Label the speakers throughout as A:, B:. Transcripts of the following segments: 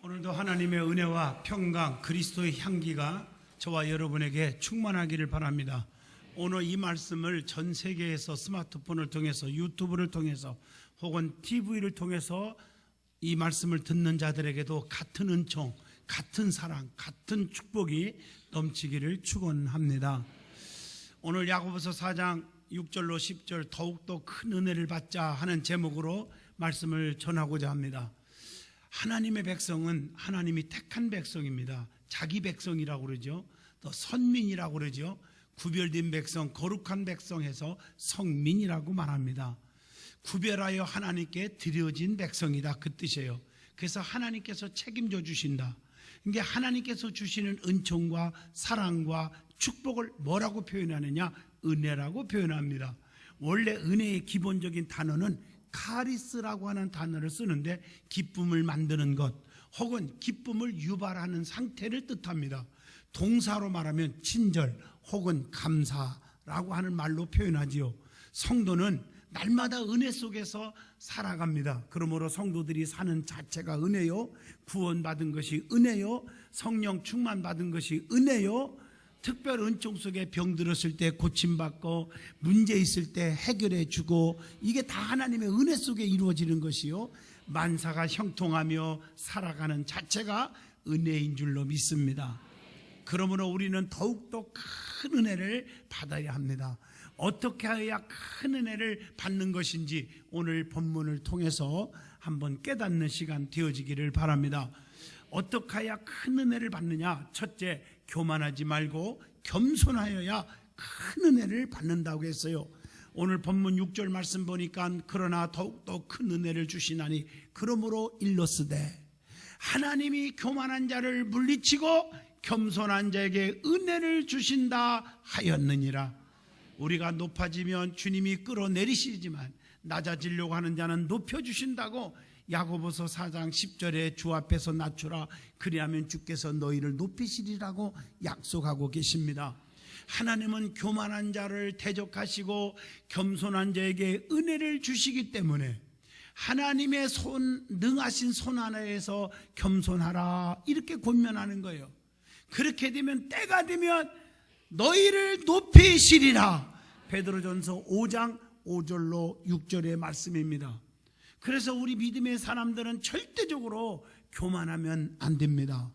A: 오늘도 하나님의 은혜와 평강, 그리스도의 향기가 저와 여러분에게 충만하기를 바랍니다. 오늘 이 말씀을 전 세계에서 스마트폰을 통해서, 유튜브를 통해서 혹은 TV를 통해서 이 말씀을 듣는 자들에게도 같은 은총, 같은 사랑, 같은 축복이 넘치기를 축원합니다. 오늘 야고보서 4장 6절로 10절 더욱더 큰 은혜를 받자 하는 제목으로 말씀을 전하고자 합니다. 하나님의 백성은 하나님이 택한 백성입니다. 자기 백성이라고 그러죠. 또 선민이라고 그러죠. 구별된 백성, 거룩한 백성에서 성민이라고 말합니다. 구별하여 하나님께 드려진 백성이다, 그 뜻이에요. 그래서 하나님께서 책임져 주신다. 이게 하나님께서 주시는 은총과 사랑과 축복을 뭐라고 표현하느냐? 은혜라고 표현합니다. 원래 은혜의 기본적인 단어는 카리스라고 하는 단어를 쓰는데 기쁨을 만드는 것 혹은 기쁨을 유발하는 상태를 뜻합니다. 동사로 말하면 친절 혹은 감사라고 하는 말로 표현하지요. 성도는 날마다 은혜 속에서 살아갑니다. 그러므로 성도들이 사는 자체가 은혜요, 구원받은 것이 은혜요, 성령 충만받은 것이 은혜요, 특별 은총 속에 병들었을 때 고침받고 문제 있을 때 해결해 주고, 이게 다 하나님의 은혜 속에 이루어지는 것이요, 만사가 형통하며 살아가는 자체가 은혜인 줄로 믿습니다. 그러므로 우리는 더욱더 큰 은혜를 받아야 합니다. 어떻게 해야 큰 은혜를 받는 것인지 오늘 본문을 통해서 한번 깨닫는 시간 되어지기를 바랍니다. 어떻게 해야 큰 은혜를 받느냐? 첫째, 교만하지 말고 겸손하여야 큰 은혜를 받는다고 했어요. 오늘 본문 6절 말씀 보니까 그러나 더욱더 큰 은혜를 주시나니 그러므로 일러스되 하나님이 교만한 자를 물리치고 겸손한 자에게 은혜를 주신다 하였느니라. 우리가 높아지면 주님이 끌어내리시지만 낮아지려고 하는 자는 높여주신다고 야고보서 4장 10절에 주 앞에서 낮추라 그리하면 주께서 너희를 높이시리라고 약속하고 계십니다. 하나님은 교만한 자를 대적하시고 겸손한 자에게 은혜를 주시기 때문에 하나님의 능하신 손 아래에서 겸손하라 이렇게 권면하는 거예요. 그렇게 되면 때가 되면 너희를 높이시리라. 베드로전서 5장 5절로 6절의 말씀입니다. 그래서 우리 믿음의 사람들은 절대적으로 교만하면 안 됩니다.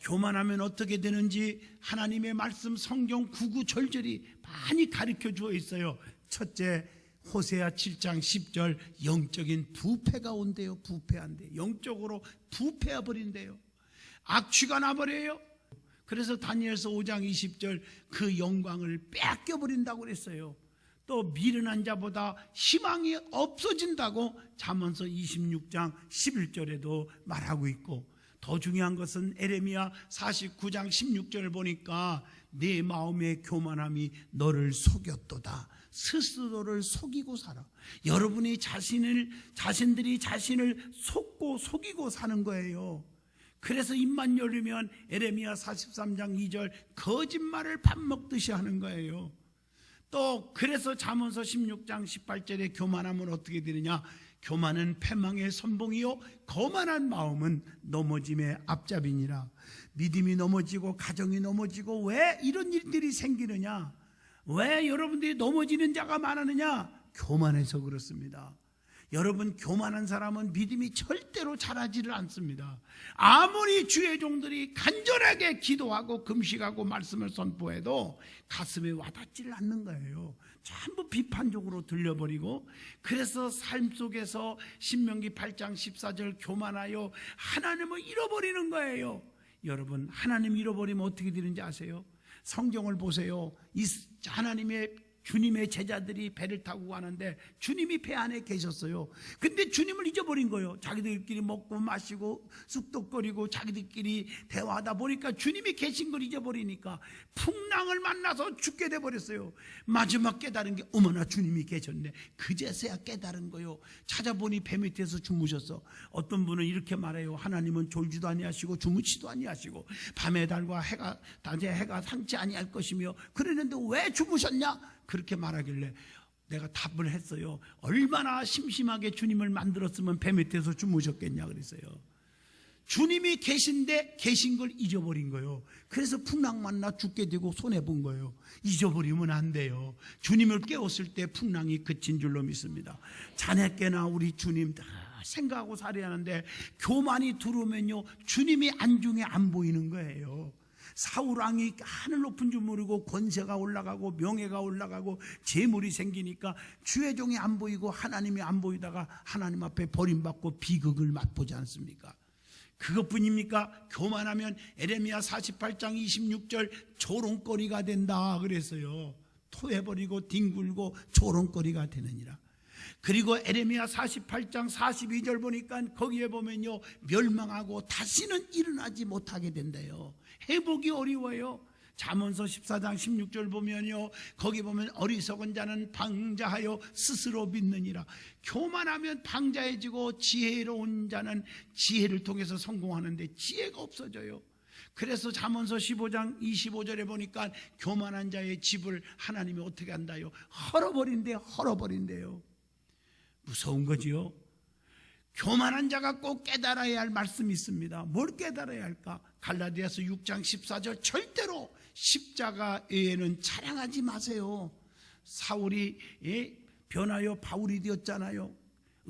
A: 교만하면 어떻게 되는지 하나님의 말씀 성경 구구절절이 많이 가르쳐 주어 있어요. 첫째, 호세아 7장 10절 영적인 부패가 온대요. 부패한대요. 영적으로 부패해 버린대요. 악취가 나버려요. 그래서 다니엘서 5장 20절 그 영광을 뺏겨버린다고 그랬어요. 또 미련한 자보다 희망이 없어진다고 잠언서 26장 11절에도 말하고 있고, 더 중요한 것은 에레미야 49장 16절을 보니까 내 마음의 교만함이 너를 속였도다. 스스로를 속이고 살아. 여러분이 자신들이 자신을 속이고 사는 거예요. 그래서 입만 열리면 에레미야 43장 2절 거짓말을 밥 먹듯이 하는 거예요. 또 그래서 잠언서 16장 18절에 교만하면 어떻게 되느냐? 교만은 패망의 선봉이요 거만한 마음은 넘어짐의 앞잡이니라. 믿음이 넘어지고 가정이 넘어지고 왜 이런 일들이 생기느냐? 왜 여러분들이 넘어지는 자가 많으느냐? 교만해서 그렇습니다. 여러분, 교만한 사람은 믿음이 절대로 자라지를 않습니다. 아무리 주의 종들이 간절하게 기도하고 금식하고 말씀을 선포해도 가슴에 와닿지를 않는 거예요. 전부 비판적으로 들려버리고, 그래서 삶 속에서 신명기 8장 14절 교만하여 하나님을 잃어버리는 거예요. 여러분, 하나님 잃어버리면 어떻게 되는지 아세요? 성경을 보세요. 하나님의 주님의 제자들이 배를 타고 가는데 주님이 배 안에 계셨어요. 근데 주님을 잊어버린 거예요. 자기들끼리 먹고 마시고 쑥덕거리고 자기들끼리 대화하다 보니까 주님이 계신 걸 잊어버리니까 풍랑을 만나서 죽게 돼버렸어요. 마지막 깨달은 게 어머나 주님이 계셨네. 그제서야 깨달은 거예요. 찾아보니 배 밑에서 주무셨어. 어떤 분은 이렇게 말해요. 하나님은 졸지도 아니하시고 주무시도 아니하시고 밤의 달과 낮의 해가 상치 아니할 것이며 그러는데 왜 주무셨냐? 그렇게 말하길래 내가 답을 했어요. 얼마나 심심하게 주님을 만들었으면 배 밑에서 주무셨겠냐 그랬어요. 주님이 계신데 계신 걸 잊어버린 거예요. 그래서 풍랑 만나 죽게 되고 손해본 거예요. 잊어버리면 안 돼요. 주님을 깨웠을 때 풍랑이 그친 줄로 믿습니다. 자네께나 우리 주님 다 생각하고 살아야 하는데 교만이 들어오면요, 주님이 안중에 안 보이는 거예요. 사울왕이 하늘 높은 줄 모르고 권세가 올라가고 명예가 올라가고 재물이 생기니까 주의 종이 안 보이고 하나님이 안 보이다가 하나님 앞에 버림받고 비극을 맛보지 않습니까? 그것뿐입니까? 교만하면 에레미야 48장 26절 조롱거리가 된다 그랬어요. 토해버리고 뒹굴고 조롱거리가 되느니라. 그리고 에레미야 48장 42절 보니까 거기에 보면요, 멸망하고 다시는 일어나지 못하게 된대요. 회복이 어려워요. 잠언서 14장 16절 보면요, 거기 보면 어리석은 자는 방자하여 스스로 믿느니라. 교만하면 방자해지고 지혜로운 자는 지혜를 통해서 성공하는데 지혜가 없어져요. 그래서 잠언서 15장 25절에 보니까 교만한 자의 집을 하나님이 어떻게 한다요? 헐어버린대요. 무서운 거지요. 교만한 자가 꼭 깨달아야 할 말씀이 있습니다. 뭘 깨달아야 할까? 갈라디아서 6장 14절 절대로 십자가 외에는 자랑하지 마세요. 사울이 변하여 바울이 되었잖아요.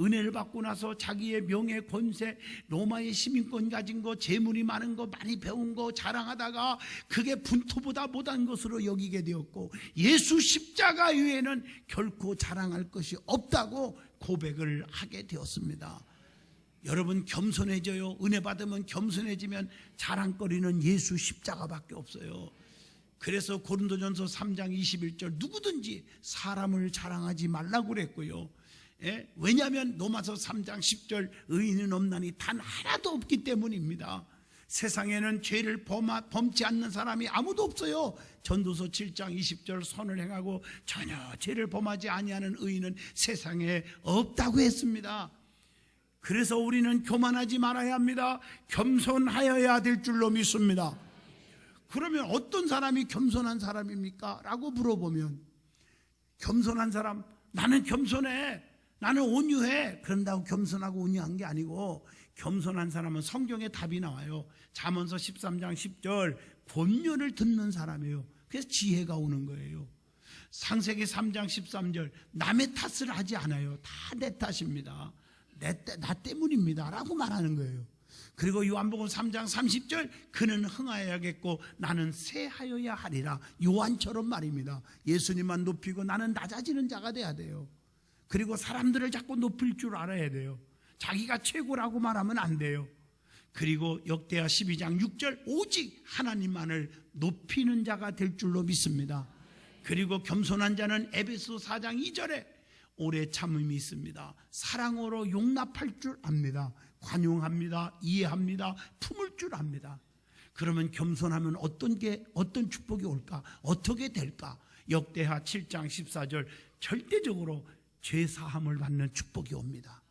A: 은혜를 받고 나서 자기의 명예, 권세, 로마의 시민권 가진 거, 재물이 많은 거, 많이 배운 거 자랑하다가 그게 분토보다 못한 것으로 여기게 되었고, 예수 십자가 외에는 결코 자랑할 것이 없다고 고백을 하게 되었습니다. 여러분, 겸손해져요. 은혜 받으면 겸손해지면 자랑거리는 예수 십자가밖에 없어요. 그래서 고린도전서 3장 21절 누구든지 사람을 자랑하지 말라고 그랬고요. 왜냐하면 로마서 3장 10절 의인은 없나니 단 하나도 없기 때문입니다. 세상에는 죄를 범치 않는 사람이 아무도 없어요. 전도서 7장 20절 선을 행하고 전혀 죄를 범하지 아니하는 의인은 세상에 없다고 했습니다. 그래서 우리는 교만하지 말아야 합니다. 겸손하여야 될 줄로 믿습니다. 그러면 어떤 사람이 겸손한 사람입니까? 라고 물어보면, 겸손한 사람, 나는 겸손해, 나는 온유해, 그런다고 겸손하고 온유한 게 아니고, 겸손한 사람은 성경에 답이 나와요. 잠언서 13장 10절 권면을 듣는 사람이에요. 그래서 지혜가 오는 거예요. 창세기 3장 13절 남의 탓을 하지 않아요. 다 내 탓입니다. 나 때문입니다 라고 말하는 거예요. 그리고 요한복음 3장 30절 그는 흥하여야겠고 나는 쇠하여야 하리라. 요한처럼 말입니다. 예수님만 높이고 나는 낮아지는 자가 돼야 돼요. 그리고 사람들을 자꾸 높일 줄 알아야 돼요. 자기가 최고라고 말하면 안 돼요. 그리고 역대하 12장 6절 오직 하나님만을 높이는 자가 될 줄로 믿습니다. 그리고 겸손한 자는 에베소 4장 2절에 오래 참음이 있습니다. 사랑으로 용납할 줄 압니다. 관용합니다. 이해합니다. 품을 줄 압니다. 그러면 겸손하면 어떤 축복이 올까? 어떻게 될까? 역대하 7장 14절 절대적으로 죄 사함을 받는 축복이 옵니다.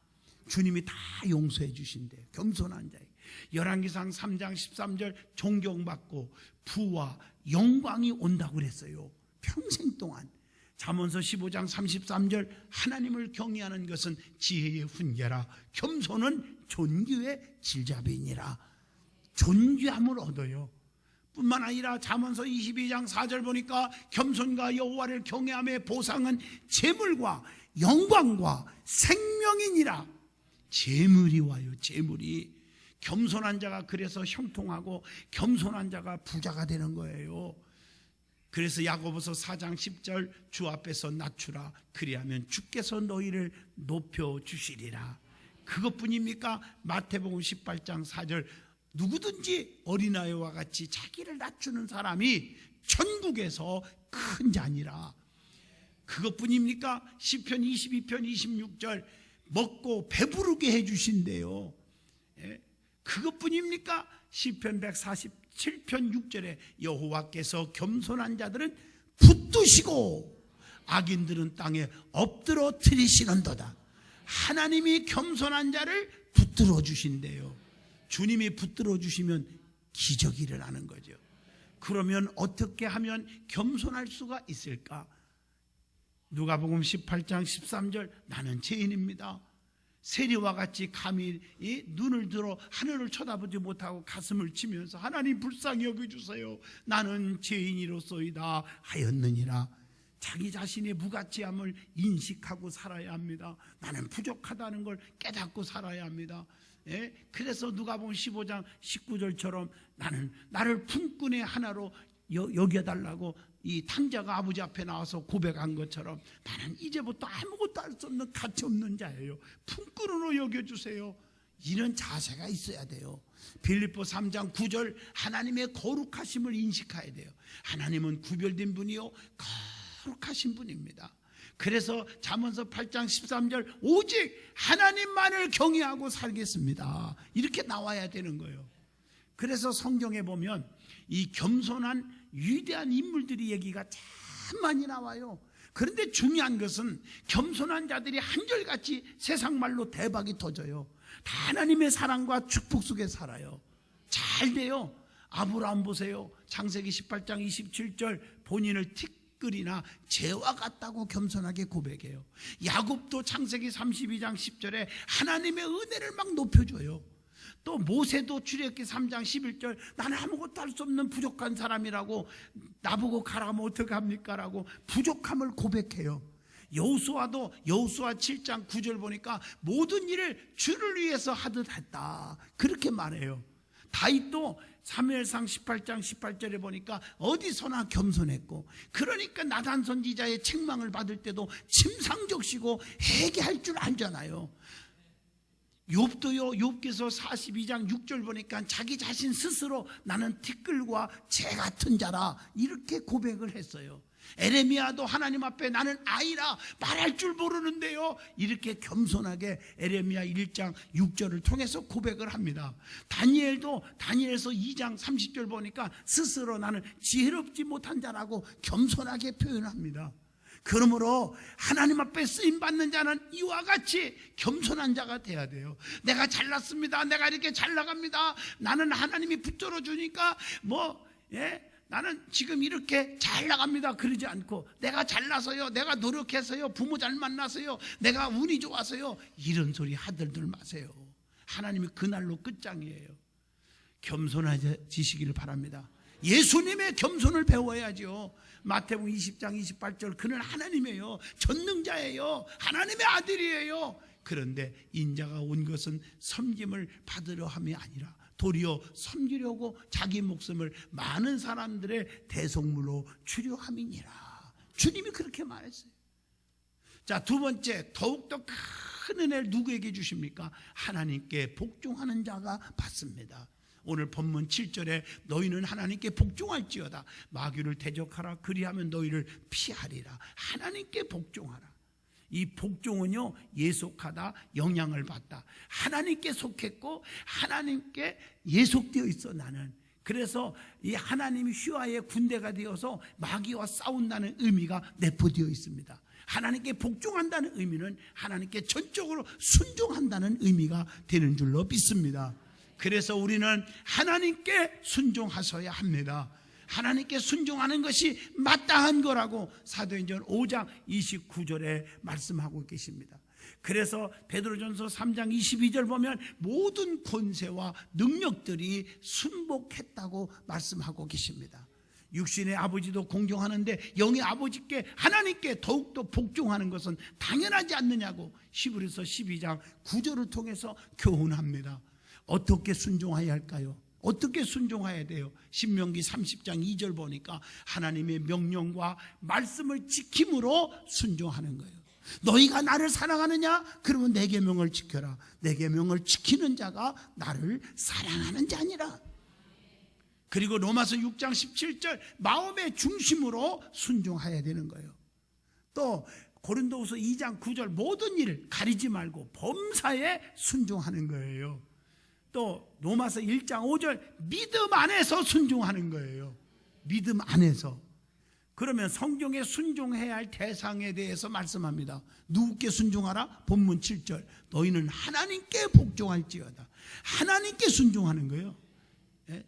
A: 주님이 다 용서해 주신대요. 겸손한 자에게. 열왕기상 3장 13절 존경받고 부와 영광이 온다고 그랬어요. 평생 동안. 잠언서 15장 33절 하나님을 경외하는 것은 지혜의 훈계라. 겸손은 존귀의 질잡이니라. 존귀함을 얻어요. 뿐만 아니라 잠언서 22장 4절 보니까 겸손과 여호와를 경외함의 보상은 재물과 영광과 생명이니라. 재물이 와요. 재물이. 겸손한 자가 그래서 형통하고 겸손한 자가 부자가 되는 거예요. 그래서 야고보서 4장 10절 주 앞에서 낮추라. 그리하면 주께서 너희를 높여주시리라. 그것뿐입니까? 마태복음 18장 4절 누구든지 어린아이와 같이 자기를 낮추는 사람이 천국에서 큰 자니라. 그것뿐입니까? 시편 22편 26절 먹고 배부르게 해주신대요. 그것뿐입니까? 시편 147편 6절에 여호와께서 겸손한 자들은 붙드시고 악인들은 땅에 엎드러 트리시는도다. 하나님이 겸손한 자를 붙들어 주신대요. 주님이 붙들어 주시면 기적이 일어나는 거죠. 그러면 어떻게 하면 겸손할 수가 있을까? 누가복음 18장 13절 나는 죄인입니다. 세리와 같이 감히 이 눈을 들어 하늘을 쳐다보지 못하고 가슴을 치면서 하나님 불쌍히 여겨주세요, 나는 죄인이로소이다 하였느니라. 자기 자신의 무가치함을 인식하고 살아야 합니다. 나는 부족하다는 걸 깨닫고 살아야 합니다. 예? 그래서 누가복음 15장 19절처럼 나는 나를 품꾼의 하나로 여겨달라고 이 탕자가 아버지 앞에 나와서 고백한 것처럼 나는 이제부터 아무것도 할 수 없는 가치 없는 자예요, 품꾼으로 여겨주세요. 이런 자세가 있어야 돼요. 빌립보 3장 9절 하나님의 거룩하심을 인식해야 돼요. 하나님은 구별된 분이요 거룩하신 분입니다. 그래서 잠언서 8장 13절 오직 하나님만을 경외하고 살겠습니다, 이렇게 나와야 되는 거예요. 그래서 성경에 보면 이 겸손한 위대한 인물들이 얘기가 참 많이 나와요. 그런데 중요한 것은 겸손한 자들이 한결같이 세상 말로 대박이 터져요. 다 하나님의 사랑과 축복 속에 살아요. 잘 돼요. 아브라함 보세요. 창세기 18장 27절 본인을 티끌이나 재와 같다고 겸손하게 고백해요. 야곱도 창세기 32장 10절에 하나님의 은혜를 막 높여줘요. 또 모세도 출애굽기 3장 11절 나는 아무것도 할 수 없는 부족한 사람이라고 나보고 가라면 어떡합니까? 라고 부족함을 고백해요. 여호수아도 여호수아 7장 9절 보니까 모든 일을 주를 위해서 하듯 했다, 그렇게 말해요. 다윗도 사무엘상 18장 18절에 보니까 어디서나 겸손했고, 그러니까 나단 선지자의 책망을 받을 때도 침상적시고 회개할 줄 알잖아요. 욥도요, 욥기서 42장 6절 보니까 자기 자신 스스로 나는 티끌과 재 같은 자라 이렇게 고백을 했어요. 에레미야도 하나님 앞에 나는 아이라 말할 줄 모르는데요, 이렇게 겸손하게 에레미야 1장 6절을 통해서 고백을 합니다. 다니엘도 다니엘서 2장 30절 보니까 스스로 나는 지혜롭지 못한 자라고 겸손하게 표현합니다. 그러므로 하나님 앞에 쓰임받는 자는 이와 같이 겸손한 자가 돼야 돼요. 내가 잘났습니다, 내가 이렇게 잘 나갑니다, 나는 하나님이 붙들어 주니까 나는 지금 이렇게 잘 나갑니다, 그러지 않고 내가 잘나서요, 내가 노력해서요, 부모 잘 만나서요, 내가 운이 좋아서요, 이런 소리 하들들 마세요. 하나님이 그날로 끝장이에요. 겸손해지시기를 바랍니다. 예수님의 겸손을 배워야죠. 마태복음 20장 28절 그는 하나님이에요, 전능자예요, 하나님의 아들이에요. 그런데 인자가 온 것은 섬김을 받으려 함이 아니라 도리어 섬기려고 자기 목숨을 많은 사람들의 대속물로 주려 함이니라. 주님이 그렇게 말했어요. 자, 두 번째, 더욱더 큰 은혜를 누구에게 주십니까? 하나님께 복종하는 자가 받습니다. 오늘 본문 7절에 너희는 하나님께 복종할지어다, 마귀를 대적하라, 그리하면 너희를 피하리라. 하나님께 복종하라. 이 복종은요, 예속하다, 영향을 받다. 하나님께 속했고 하나님께 예속되어 있어 나는. 그래서 이 하나님이 휘하의 군대가 되어서 마귀와 싸운다는 의미가 내포되어 있습니다. 하나님께 복종한다는 의미는 하나님께 전적으로 순종한다는 의미가 되는 줄로 믿습니다. 그래서 우리는 하나님께 순종하셔야 합니다. 하나님께 순종하는 것이 마땅한 거라고 사도행전 5장 29절에 말씀하고 계십니다. 그래서 베드로전서 3장 22절 보면 모든 권세와 능력들이 순복했다고 말씀하고 계십니다. 육신의 아버지도 공경하는데 영의 아버지께 하나님께 더욱더 복종하는 것은 당연하지 않느냐고 히브리서 12장 9절을 통해서 교훈합니다. 어떻게 순종해야 할까요? 어떻게 순종해야 돼요? 신명기 30장 2절 보니까 하나님의 명령과 말씀을 지킴으로 순종하는 거예요. 너희가 나를 사랑하느냐? 그러면 내 계명을 지켜라. 내 계명을 지키는 자가 나를 사랑하는 자니라. 그리고 로마서 6장 17절 마음의 중심으로 순종해야 되는 거예요. 또 고린도후서 2장 9절 모든 일을 가리지 말고 범사에 순종하는 거예요. 또 로마서 1장 5절 믿음 안에서 순종하는 거예요. 믿음 안에서. 그러면 성경에 순종해야 할 대상에 대해서 말씀합니다. 누구께 순종하라? 본문 7절 너희는 하나님께 복종할지어다. 하나님께 순종하는 거예요.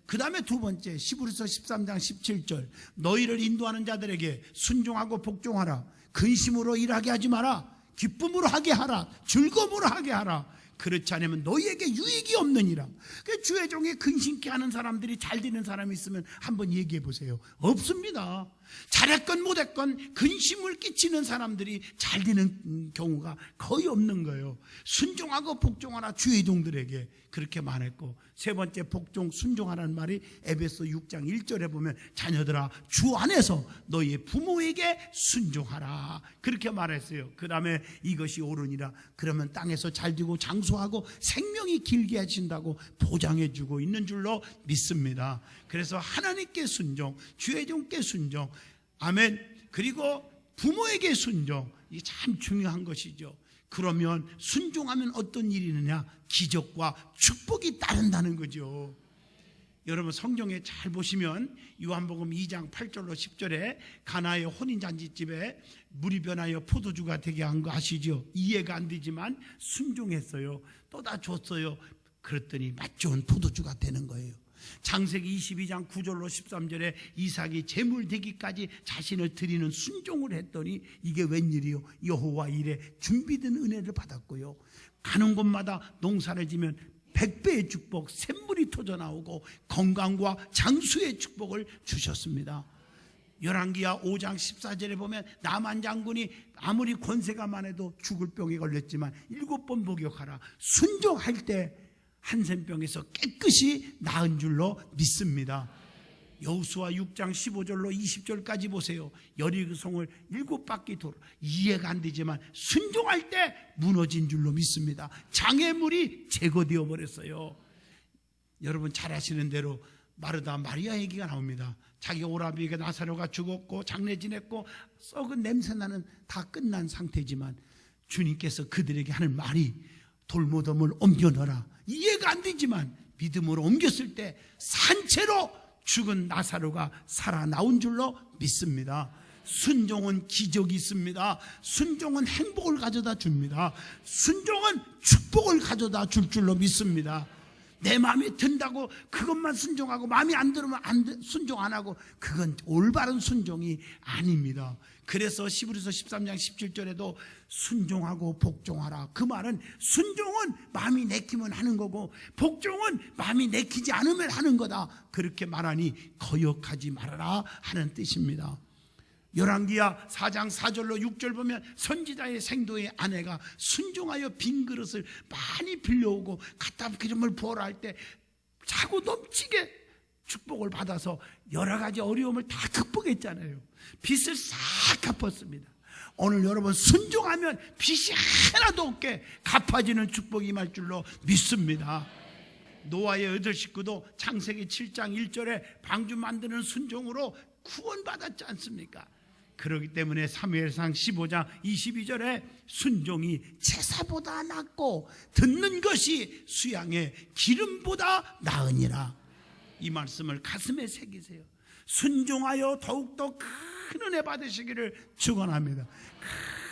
A: 그 다음에 두 번째 히브리서 13장 17절 너희를 인도하는 자들에게 순종하고 복종하라. 근심으로 일하게 하지 마라. 기쁨으로 하게 하라. 즐거움으로 하게 하라. 그렇지 않으면 너희에게 유익이 없느니라. 주의 종에 근심케 하는 사람들이 잘 되는 사람이 있으면 한번 얘기해 보세요. 없습니다. 잘했건 못했건 근심을 끼치는 사람들이 잘 되는 경우가 거의 없는 거예요. 순종하고 복종하라. 주의 종들에게 그렇게 말했고, 세 번째 복종 순종하라는 말이 에베소 6장 1절에 보면 자녀들아 주 안에서 너희의 부모에게 순종하라 그렇게 말했어요. 그 다음에 이것이 옳으니라. 그러면 땅에서 잘 되고 장수하고 생명이 길게 하신다고 보장해 주고 있는 줄로 믿습니다. 그래서 하나님께 순종, 주의 종께 순종, 아멘. 그리고 부모에게 순종, 이게 참 중요한 것이죠. 그러면 순종하면 어떤 일이 있느냐? 기적과 축복이 따른다는 거죠. 여러분 성경에 잘 보시면 요한복음 2장 8절로 10절에 가나의 혼인잔치집에 물이 변하여 포도주가 되게 한 거 아시죠? 이해가 안 되지만 순종했어요. 또 다 줬어요. 그랬더니 맛 좋은 포도주가 되는 거예요. 창세기 22장 9절로 13절에 이삭이 제물 되기까지 자신을 드리는 순종을 했더니 이게 웬일이요? 여호와 일에 준비된 은혜를 받았고요. 가는 곳마다 농사를 지면 100배의 축복, 샘물이 터져나오고 건강과 장수의 축복을 주셨습니다. 열왕기하 5장 14절에 보면 나만 장군이 아무리 권세가 많아도 죽을 병에 걸렸지만 7번 복역하라. 순종할 때 한센병에서 깨끗이 나은 줄로 믿습니다. 여호수아 6장 15절로 20절까지 보세요. 여리고성을 7바퀴 돌아. 이해가 안 되지만 순종할 때 무너진 줄로 믿습니다. 장애물이 제거되어 버렸어요. 여러분 잘 아시는 대로 마르다 마리아 얘기가 나옵니다. 자기 오라비에게 나사로가 죽었고 장례 지냈고 썩은 냄새나는 다 끝난 상태지만 주님께서 그들에게 하는 말이 돌무덤을 옮겨 넣어라. 이해가 안 되지만 믿음으로 옮겼을 때 산채로 죽은 나사로가 살아나온 줄로 믿습니다. 순종은 기적이 있습니다. 순종은 행복을 가져다 줍니다. 순종은 축복을 가져다 줄 줄로 믿습니다. 내 마음에 든다고 그것만 순종하고 마음에 안 들으면 순종 안 하고 그건 올바른 순종이 아닙니다. 그래서 히브리서 13장 17절에도 순종하고 복종하라. 그 말은 순종은 마음이 내키면 하는 거고 복종은 마음이 내키지 않으면 하는 거다. 그렇게 말하니 거역하지 말아라 하는 뜻입니다. 열왕기하 4장 4절로 6절 보면 선지자의 생도의 아내가 순종하여 빈 그릇을 많이 빌려오고 갖다 기름을 부어라 할 때 차고 넘치게 축복을 받아서 여러 가지 어려움을 다 극복했잖아요. 빚을 싹 갚았습니다. 오늘 여러분 순종하면 빚이 하나도 없게 갚아지는 축복이 임할 줄로 믿습니다. 노아의 8 식구도 창세기 7장 1절에 방주 만드는 순종으로 구원받았지 않습니까? 그렇기 때문에 사무엘상 15장 22절에 순종이 제사보다 낫고 듣는 것이 수양의 기름보다 나으니라. 이 말씀을 가슴에 새기세요. 순종하여 더욱더 큰 은혜 받으시기를 축원합니다.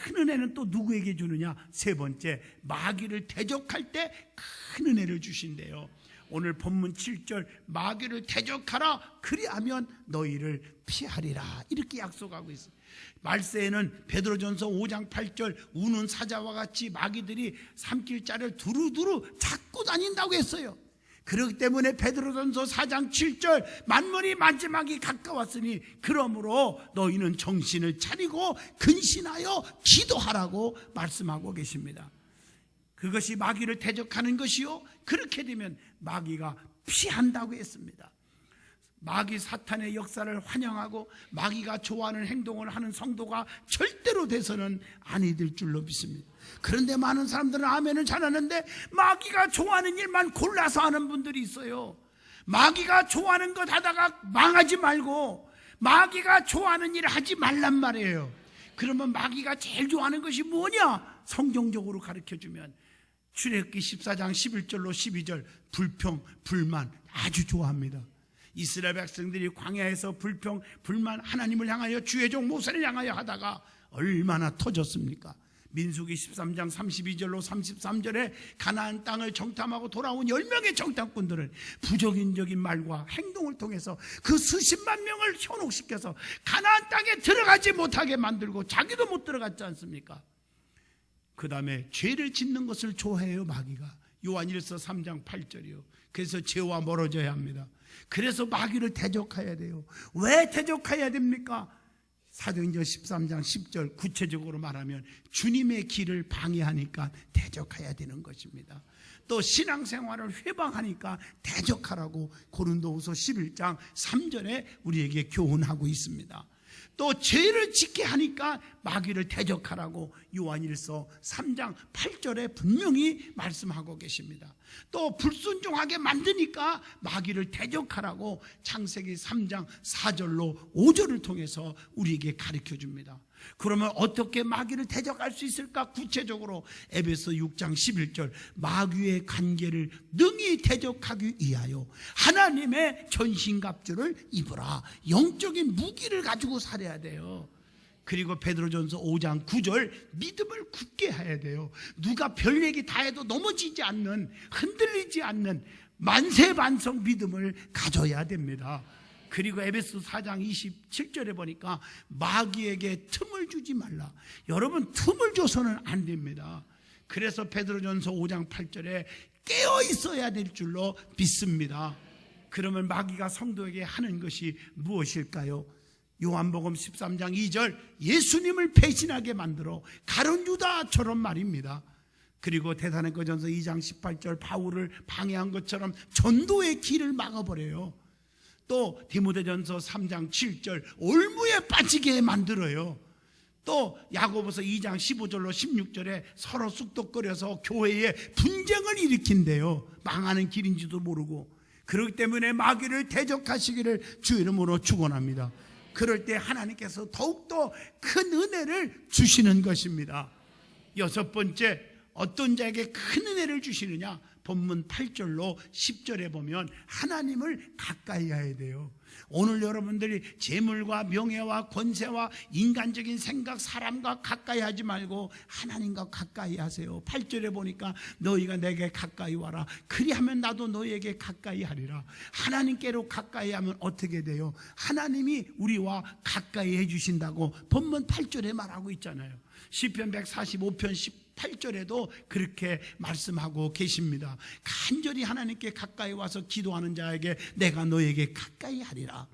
A: 큰 은혜는 또 누구에게 주느냐? 세 번째, 마귀를 대적할 때 큰 은혜를 주신대요. 오늘 본문 7절 마귀를 대적하라 그리하면 너희를 피하리라 이렇게 약속하고 있어요. 말세에는 베드로전서 5장 8절 우는 사자와 같이 마귀들이 삼킬자를 두루두루 잡고 다닌다고 했어요. 그렇기 때문에 베드로전서 4장 7절 만물이 마지막이 가까웠으니 그러므로 너희는 정신을 차리고 근신하여 기도하라고 말씀하고 계십니다. 그것이 마귀를 대적하는 것이요, 그렇게 되면 마귀가 피한다고 했습니다. 마귀 사탄의 역사를 환영하고 마귀가 좋아하는 행동을 하는 성도가 절대로 돼서는 아니 될 줄로 믿습니다. 그런데 많은 사람들은 아멘을 잘하는데 마귀가 좋아하는 일만 골라서 하는 분들이 있어요. 마귀가 좋아하는 것 하다가 망하지 말고 마귀가 좋아하는 일을 하지 말란 말이에요. 그러면 마귀가 제일 좋아하는 것이 뭐냐? 성경적으로 가르쳐주면 출애굽기 14장 11절로 12절 불평, 불만 아주 좋아합니다. 이스라엘 백성들이 광야에서 불평, 불만 하나님을 향하여 주의 종 모세를 향하여 하다가 얼마나 터졌습니까? 민수기 13장 32절로 33절에 가나안 땅을 정탐하고 돌아온 10명의 정탐꾼들은 부적인적인 말과 행동을 통해서 그 수십만 명을 현혹시켜서 가나안 땅에 들어가지 못하게 만들고 자기도 못 들어갔지 않습니까? 그 다음에 죄를 짓는 것을 좋아해요. 마귀가. 요한일서 3장 8절이요. 그래서 죄와 멀어져야 합니다. 그래서 마귀를 대적해야 돼요. 왜 대적해야 됩니까? 사도행전 13장 10절 구체적으로 말하면 주님의 길을 방해하니까 대적해야 되는 것입니다. 또 신앙생활을 회방하니까 대적하라고 고린도후서 11장 3절에 우리에게 교훈하고 있습니다. 또 죄를 짓게 하니까 마귀를 대적하라고 요한일서 3장 8절에 분명히 말씀하고 계십니다. 또 불순종하게 만드니까 마귀를 대적하라고 창세기 3장 4절로 5절을 통해서 우리에게 가르쳐 줍니다. 그러면 어떻게 마귀를 대적할 수 있을까? 구체적으로 에베소 6장 11절 마귀의 관계를 능히 대적하기 위하여 하나님의 전신갑주를 입으라. 영적인 무기를 가지고 살아야 돼요. 그리고 베드로전서 5장 9절 믿음을 굳게 해야 돼요. 누가 별 얘기 다 해도 넘어지지 않는, 흔들리지 않는 만세반성 믿음을 가져야 됩니다. 그리고 에베소 4장 27절에 보니까 마귀에게 틈을 주지 말라. 여러분, 틈을 줘서는 안 됩니다. 그래서 베드로전서 5장 8절에 깨어 있어야 될 줄로 믿습니다. 그러면 마귀가 성도에게 하는 것이 무엇일까요? 요한복음 13장 2절 예수님을 배신하게 만들어 가룟 유다처럼 말입니다. 그리고 데살로니가전서 2장 18절 바울을 방해한 것처럼 전도의 길을 막아버려요. 또 디모데전서 3장 7절 올무에 빠지게 만들어요. 또 야고보서 2장 15절로 16절에 서로 쑥덕거려서 교회에 분쟁을 일으킨대요. 망하는 길인지도 모르고. 그렇기 때문에 마귀를 대적하시기를 주 이름으로 축원합니다. 그럴 때 하나님께서 더욱더 큰 은혜를 주시는 것입니다. 여섯 번째, 어떤 자에게 큰 은혜를 주시느냐? 본문 8절로 10절에 보면 하나님을 가까이 해야 돼요. 오늘 여러분들이 재물과 명예와 권세와 인간적인 생각, 사람과 가까이 하지 말고 하나님과 가까이 하세요. 8절에 보니까 너희가 내게 가까이 와라. 그리하면 나도 너희에게 가까이 하리라. 하나님께로 가까이 하면 어떻게 돼요? 하나님이 우리와 가까이 해주신다고 본문 8절에 말하고 있잖아요. 시편 145편 18절에도 그렇게 말씀하고 계십니다. 간절히 하나님께 가까이 와서 기도하는 자에게 내가 너에게 가까이 하리라.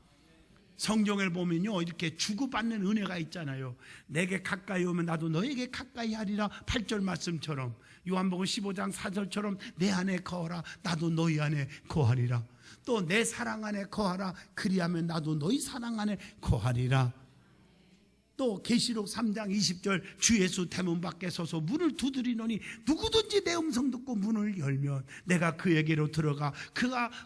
A: 성경을 보면요, 이렇게 주고받는 은혜가 있잖아요. 내게 가까이 오면 나도 너에게 가까이 하리라. 8절 말씀처럼, 요한복음 15장 4절처럼 내 안에 거하라. 나도 너희 안에 거하리라. 또 내 사랑 안에 거하라. 그리하면 나도 너희 사랑 안에 거하리라. 또 계시록 3장 20절 주 예수 대문 밖에 서서 문을 두드리노니 누구든지 내 음성 듣고 문을 열면 내가 그에게로 들어가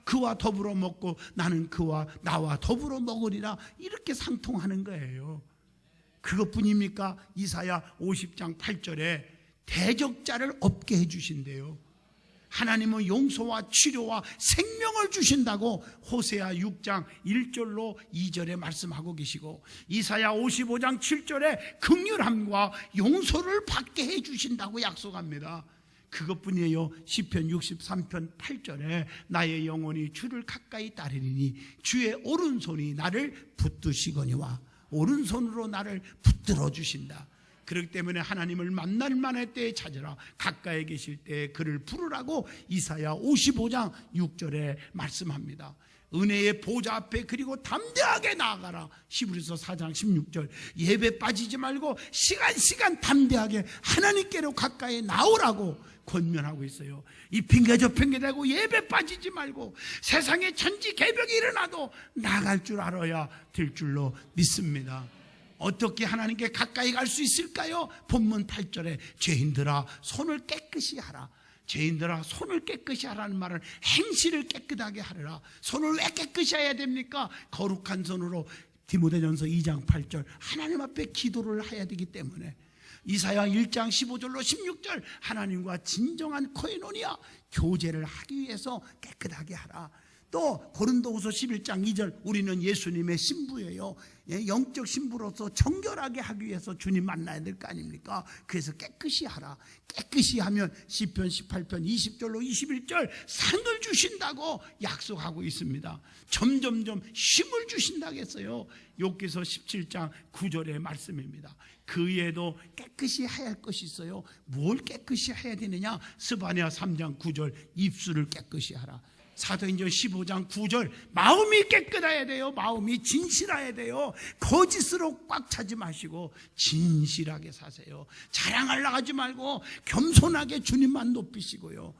A: 그와 더불어 먹고 나는 그와 나와 더불어 먹으리라. 이렇게 상통하는 거예요. 그것뿐입니까? 이사야 50장 8절에 대적자를 없게 해주신대요. 하나님은 용서와 치료와 생명을 주신다고 호세아 6장 1절로 2절에 말씀하고 계시고, 이사야 55장 7절에 긍휼함과 용서를 받게 해주신다고 약속합니다. 그것뿐이에요. 시편 63편 8절에 나의 영혼이 주를 가까이 따르리니 주의 오른손이 나를 붙드시거니와, 오른손으로 나를 붙들어 주신다. 그렇기 때문에 하나님을 만날 만할 때에 찾으라. 가까이 계실 때에 그를 부르라고 이사야 55장 6절에 말씀합니다. 은혜의 보좌 앞에 그리고 담대하게 나아가라. 히브리서 4장 16절 예배 빠지지 말고 시간 담대하게 하나님께로 가까이 나오라고 권면하고 있어요. 이 핑계 저 핑계 대고 예배 빠지지 말고 세상에 천지개벽이 일어나도 나갈 줄 알아야 될 줄로 믿습니다. 어떻게 하나님께 가까이 갈 수 있을까요? 본문 8절에 죄인들아 손을 깨끗이 하라. 죄인들아 손을 깨끗이 하라는 말은 행실을 깨끗하게 하라. 손을 왜 깨끗이 해야 됩니까? 거룩한 손으로 디모데전서 2장 8절 하나님 앞에 기도를 해야 되기 때문에, 이사야 1장 15절로 16절 하나님과 진정한 코에노니아 교제를 하기 위해서 깨끗하게 하라. 또 고린도후서 11장 2절 우리는 예수님의 신부예요. 영적 신부로서 정결하게 하기 위해서 주님 만나야 될 거 아닙니까? 그래서 깨끗이 하라. 깨끗이 하면 시편 18편 20절로 21절 상을 주신다고 약속하고 있습니다. 점점점 힘을 주신다고 했어요. 욥기서 17장 9절의 말씀입니다. 그 외에도 깨끗이 해야 할 것이 있어요. 뭘 깨끗이 해야 되느냐? 스바냐 3장 9절 입술을 깨끗이 하라. 사도행전 15장 9절 마음이 깨끗해야 돼요. 마음이 진실해야 돼요. 거짓으로 꽉 차지 마시고 진실하게 사세요. 자랑하려고 하지 말고 겸손하게 주님만 높이시고요.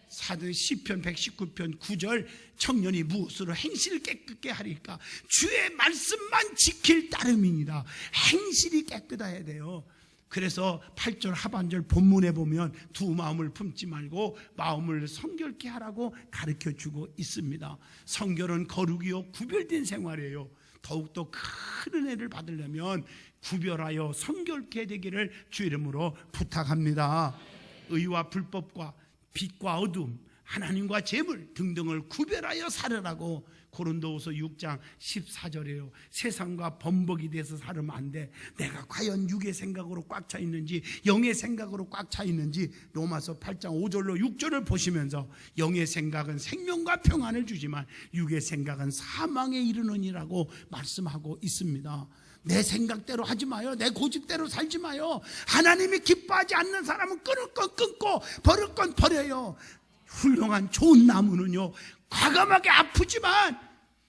A: 사도 시편 119편 9절 청년이 무엇으로 행실을 깨끗게 하리까? 주의 말씀만 지킬 따름이니라. 행실이 깨끗해야 돼요. 그래서 8절 하반절 본문에 보면 두 마음을 품지 말고 마음을 성결케 하라고 가르쳐주고 있습니다. 성결은 거룩이요 구별된 생활이에요. 더욱더 큰 은혜를 받으려면 구별하여 성결케 되기를 주 이름으로 부탁합니다. 의와 불법과 빛과 어둠, 하나님과 재물 등등을 구별하여 살으라고 고린도후서 6장 14절이에요. 세상과 범벅이 돼서 살으면 안 돼. 내가 과연 육의 생각으로 꽉 차 있는지 영의 생각으로 꽉 차 있는지 로마서 8장 5절로 6절을 보시면서 영의 생각은 생명과 평안을 주지만 육의 생각은 사망에 이르느니라고 말씀하고 있습니다. 내 생각대로 하지 마요. 내 고집대로 살지 마요. 하나님이 기뻐하지 않는 사람은 끊을 건 끊고 버릴 건 버려요. 훌륭한 좋은 나무는요 과감하게 아프지만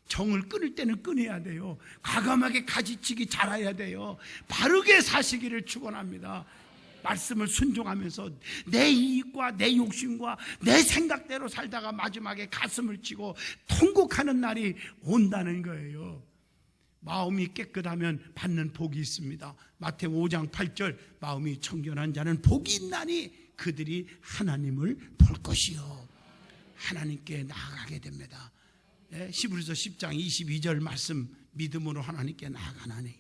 A: 정을 끊을 때는 끊어야 돼요. 과감하게 가지치기 잘해야 돼요. 바르게 사시기를 축원합니다. 말씀을 순종하면서 내 이익과 내 욕심과 내 생각대로 살다가 마지막에 가슴을 치고 통곡하는 날이 온다는 거예요. 마음이 깨끗하면 받는 복이 있습니다. 마태복음 5장 8절 마음이 청결한 자는 복이 있나니 그들이 하나님을 볼 것이요 하나님께 나아가게 됩니다. 히브리서 10장 22절 말씀 믿음으로 하나님께 나아가나니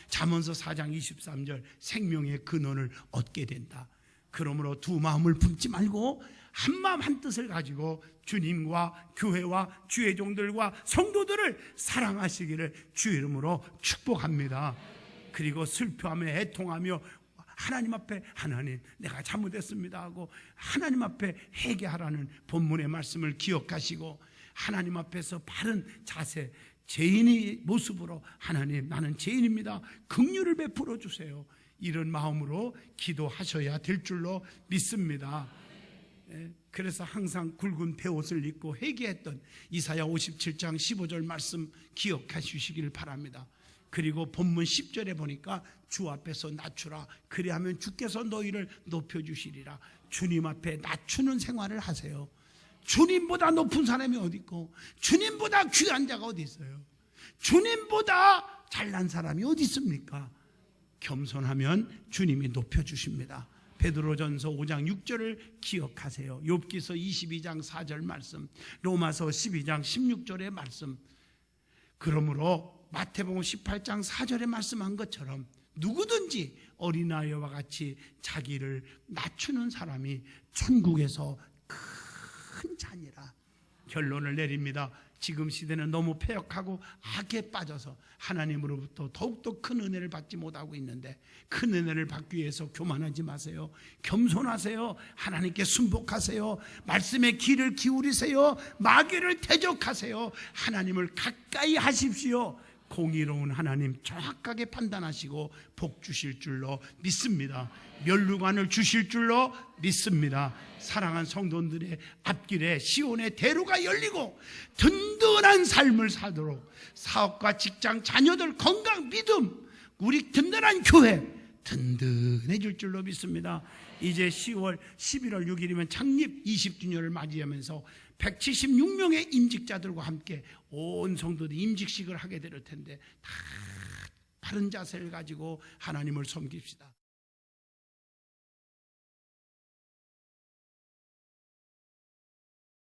A: 잠언서 4장 23절 생명의 근원을 얻게 된다. 그러므로 두 마음을 품지 말고 한 마음 한 뜻을 가지고 주님과 교회와 주의 종들과 성도들을 사랑하시기를 주 이름으로 축복합니다. 그리고 슬퍼하며 애통하며 하나님 앞에 하나님 내가 잘못했습니다 하고 하나님 앞에 회개하라는 본문의 말씀을 기억하시고 하나님 앞에서 바른 자세 죄인의 모습으로 하나님 나는 죄인입니다 긍휼을 베풀어 주세요. 이런 마음으로 기도하셔야 될 줄로 믿습니다. 그래서 항상 굵은 베옷을 입고 회개했던 이사야 57장 15절 말씀 기억해 주시기를 바랍니다. 그리고 본문 10절에 보니까 주 앞에서 낮추라 그리하면 주께서 너희를 높여주시리라. 주님 앞에 낮추는 생활을 하세요. 주님보다 높은 사람이 어디 있고 주님보다 귀한 자가 어디 있어요? 주님보다 잘난 사람이 어디 있습니까? 겸손하면 주님이 높여주십니다. 베드로전서 5장 6절을 기억하세요. 욥기서 22장 4절 말씀, 로마서 12장 16절의 말씀. 그러므로 마태복음 18장 4절에 말씀한 것처럼 누구든지 어린아이와 같이 자기를 낮추는 사람이 천국에서 큰 자니라. 결론을 내립니다. 지금 시대는 너무 패역하고 악에 빠져서 하나님으로부터 더욱더 큰 은혜를 받지 못하고 있는데 큰 은혜를 받기 위해서 교만하지 마세요. 겸손하세요. 하나님께 순복하세요. 말씀에 귀를 기울이세요. 마귀를 대적하세요. 하나님을 가까이 하십시오. 공의로운 하나님 정확하게 판단하시고 복 주실 줄로 믿습니다. 면류관을 주실 줄로 믿습니다. 사랑한 성도들의 앞길에 시온의 대로가 열리고 든든한 삶을 살도록 사업과 직장, 자녀들 건강, 믿음, 우리 든든한 교회 든든해질 줄로 믿습니다. 이제 10월 11월 6일이면 창립 20주년을 맞이하면서 176명의 임직자들과 함께 온 성도들이 임직식을 하게 될 텐데 다 바른 자세를 가지고 하나님을 섬깁시다.